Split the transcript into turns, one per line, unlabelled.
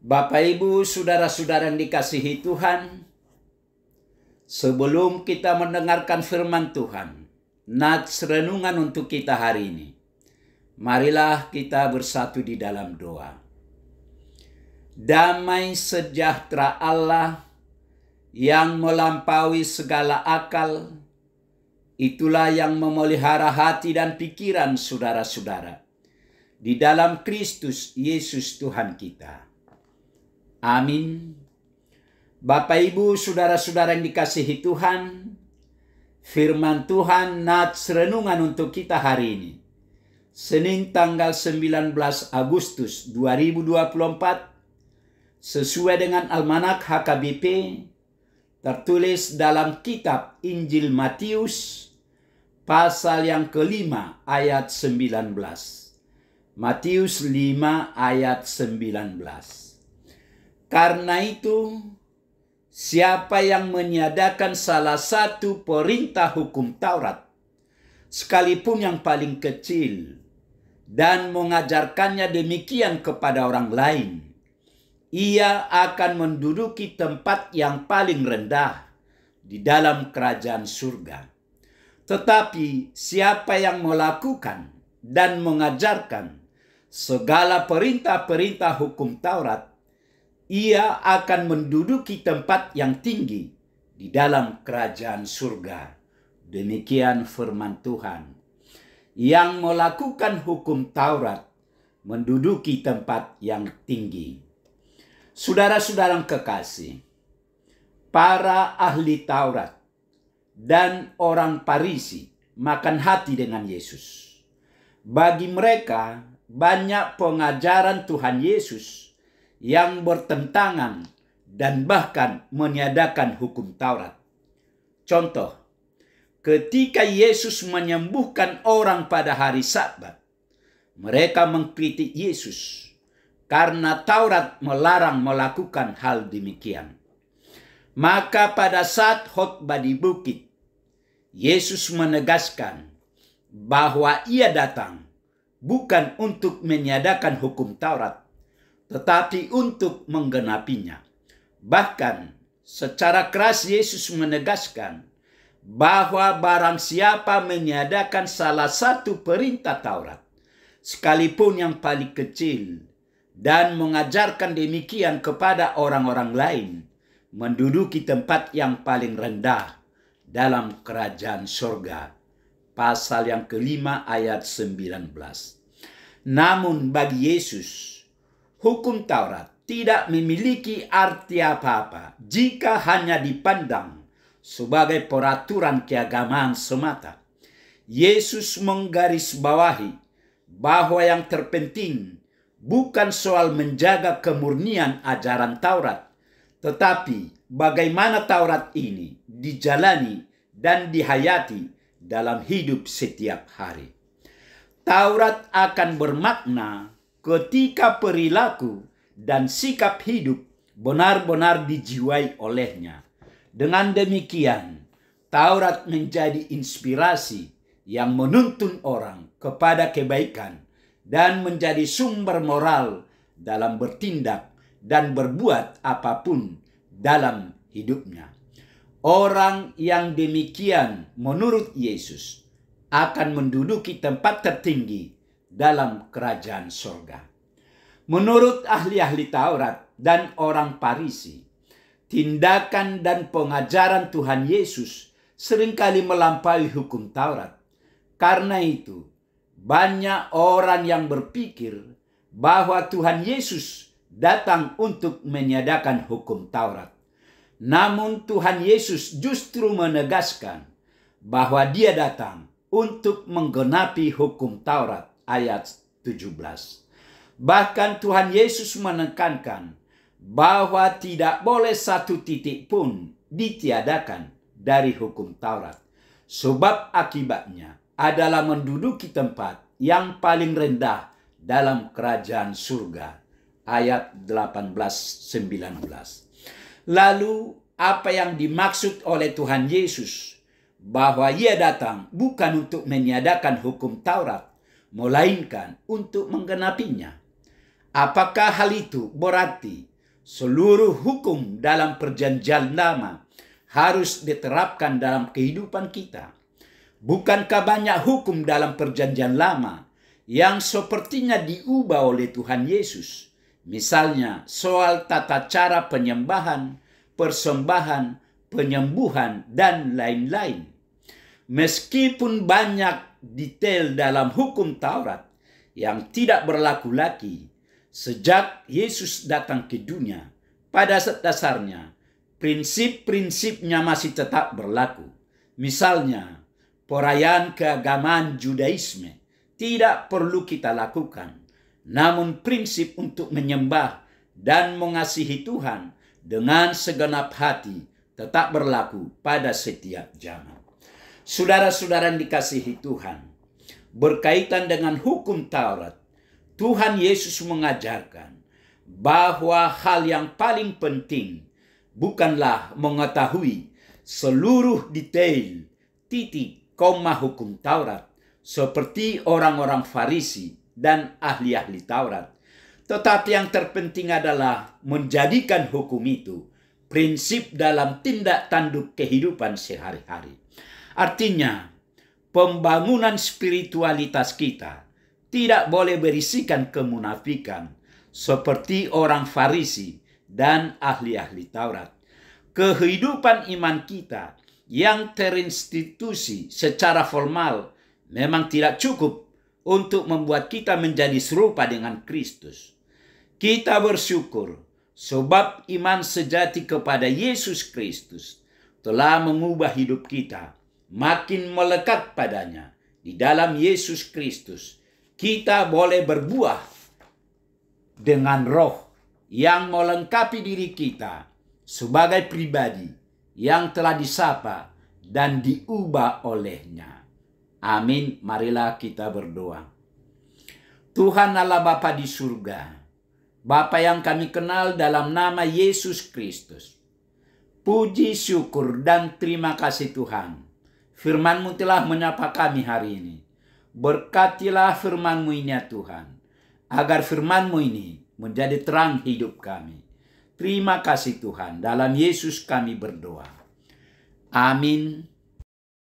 Bapak, Ibu, saudara-saudara yang dikasihi Tuhan, sebelum kita mendengarkan firman Tuhan, nats renungan untuk kita hari ini, marilah kita bersatu di dalam doa. Damai sejahtera Allah yang melampaui segala akal, itulah yang memelihara hati dan pikiran saudara-saudara di dalam Kristus Yesus Tuhan kita. Amin. Bapak, Ibu, saudara-saudara yang dikasihi Tuhan, firman Tuhan nats renungan untuk kita hari ini, Senin tanggal 19 Agustus 2024, sesuai dengan Almanak HKBP, tertulis dalam kitab Injil Matius, pasal yang kelima ayat 19. Matius 5 ayat 19. Karena itu, siapa yang meniadakan salah satu perintah hukum Taurat, sekalipun yang paling kecil, dan mengajarkannya demikian kepada orang lain, ia akan menduduki tempat yang paling rendah di dalam kerajaan surga. Tetapi siapa yang melakukan dan mengajarkan segala perintah-perintah hukum Taurat, ia akan menduduki tempat yang tinggi di dalam kerajaan surga. Demikian firman Tuhan. Yang melakukan hukum Taurat menduduki tempat yang tinggi. Saudara-saudara yang kekasih, para ahli Taurat dan orang Farisi makan hati dengan Yesus. Bagi mereka, banyak pengajaran Tuhan Yesus yang bertentangan dan bahkan meniadakan hukum Taurat. Contoh, ketika Yesus menyembuhkan orang pada hari Sabat, mereka mengkritik Yesus karena Taurat melarang melakukan hal demikian. Maka pada saat khotbah di bukit, Yesus menegaskan bahwa ia datang bukan untuk meniadakan hukum Taurat, tetapi untuk menggenapinya. Bahkan secara keras Yesus menegaskan bahwa barang siapa meniadakan salah satu perintah Taurat, sekalipun yang paling kecil, dan mengajarkan demikian kepada orang-orang lain, menduduki tempat yang paling rendah dalam kerajaan surga. Pasal yang kelima ayat 19. Namun bagi Yesus, hukum Taurat tidak memiliki arti apa-apa jika hanya dipandang sebagai peraturan keagamaan semata. Yesus menggarisbawahi bahwa yang terpenting bukan soal menjaga kemurnian ajaran Taurat, tetapi bagaimana Taurat ini dijalani dan dihayati dalam hidup setiap hari. Taurat akan bermakna ketika perilaku dan sikap hidup benar-benar dijiwai olehnya. Dengan demikian, Taurat menjadi inspirasi yang menuntun orang kepada kebaikan dan menjadi sumber moral dalam bertindak dan berbuat apapun dalam hidupnya. Orang yang demikian menurut Yesus akan menduduki tempat tertinggi dalam kerajaan surga. Menurut ahli-ahli Taurat dan orang Farisi, tindakan dan pengajaran Tuhan Yesus seringkali melampaui hukum Taurat. Karena itu, banyak orang yang berpikir bahwa Tuhan Yesus datang untuk meniadakan hukum Taurat. Namun Tuhan Yesus justru menegaskan bahwa dia datang untuk menggenapi hukum Taurat. Ayat 17. Bahkan Tuhan Yesus menekankan bahwa tidak boleh satu titik pun ditiadakan dari hukum Taurat. Sebab akibatnya adalah menduduki tempat yang paling rendah dalam kerajaan surga. Ayat 18-19. Lalu apa yang dimaksud oleh Tuhan Yesus bahwa ia datang bukan untuk meniadakan hukum Taurat, melainkan untuk menggenapinya? Apakah hal itu berarti seluruh hukum dalam perjanjian lama harus diterapkan dalam kehidupan kita. Bukankah banyak hukum dalam perjanjian lama yang sepertinya diubah oleh Tuhan Yesus? Misalnya soal tata cara penyembahan, persembahan, penyembuhan, dan lain-lain. Meskipun banyak detail dalam hukum Taurat yang tidak berlaku lagi sejak Yesus datang ke dunia, pada dasarnya prinsip-prinsipnya masih tetap berlaku. Misalnya, perayaan keagamaan Judaisme tidak perlu kita lakukan, namun prinsip untuk menyembah dan mengasihi Tuhan dengan segenap hati tetap berlaku pada setiap zaman. Saudara-saudara yang dikasihi Tuhan, berkaitan dengan hukum Taurat, Tuhan Yesus mengajarkan bahwa hal yang paling penting bukanlah mengetahui seluruh detail, titik, koma hukum Taurat seperti orang-orang Farisi dan ahli-ahli Taurat. Tetapi yang terpenting adalah menjadikan hukum itu prinsip dalam tindak tanduk kehidupan sehari-hari. Artinya, pembangunan spiritualitas kita tidak boleh berisikan kemunafikan seperti orang Farisi dan ahli-ahli Taurat. Kehidupan iman kita yang terinstitusi secara formal memang tidak cukup untuk membuat kita menjadi serupa dengan Kristus. Kita bersyukur sebab iman sejati kepada Yesus Kristus telah mengubah hidup kita makin melekat padanya. Di dalam Yesus Kristus kita boleh berbuah dengan roh yang melengkapi diri kita sebagai pribadi yang telah disapa dan diubah olehnya. Amin. Marilah kita berdoa. Tuhan Allah Bapa di surga, Bapa yang kami kenal dalam nama Yesus Kristus, puji, syukur, dan terima kasih Tuhan. Firman-Mu telah menyapa kami hari ini. Berkatilah firman-Mu ini ya Tuhan, agar firman-Mu ini menjadi terang hidup kami. Terima kasih Tuhan, dalam Yesus kami berdoa. Amin.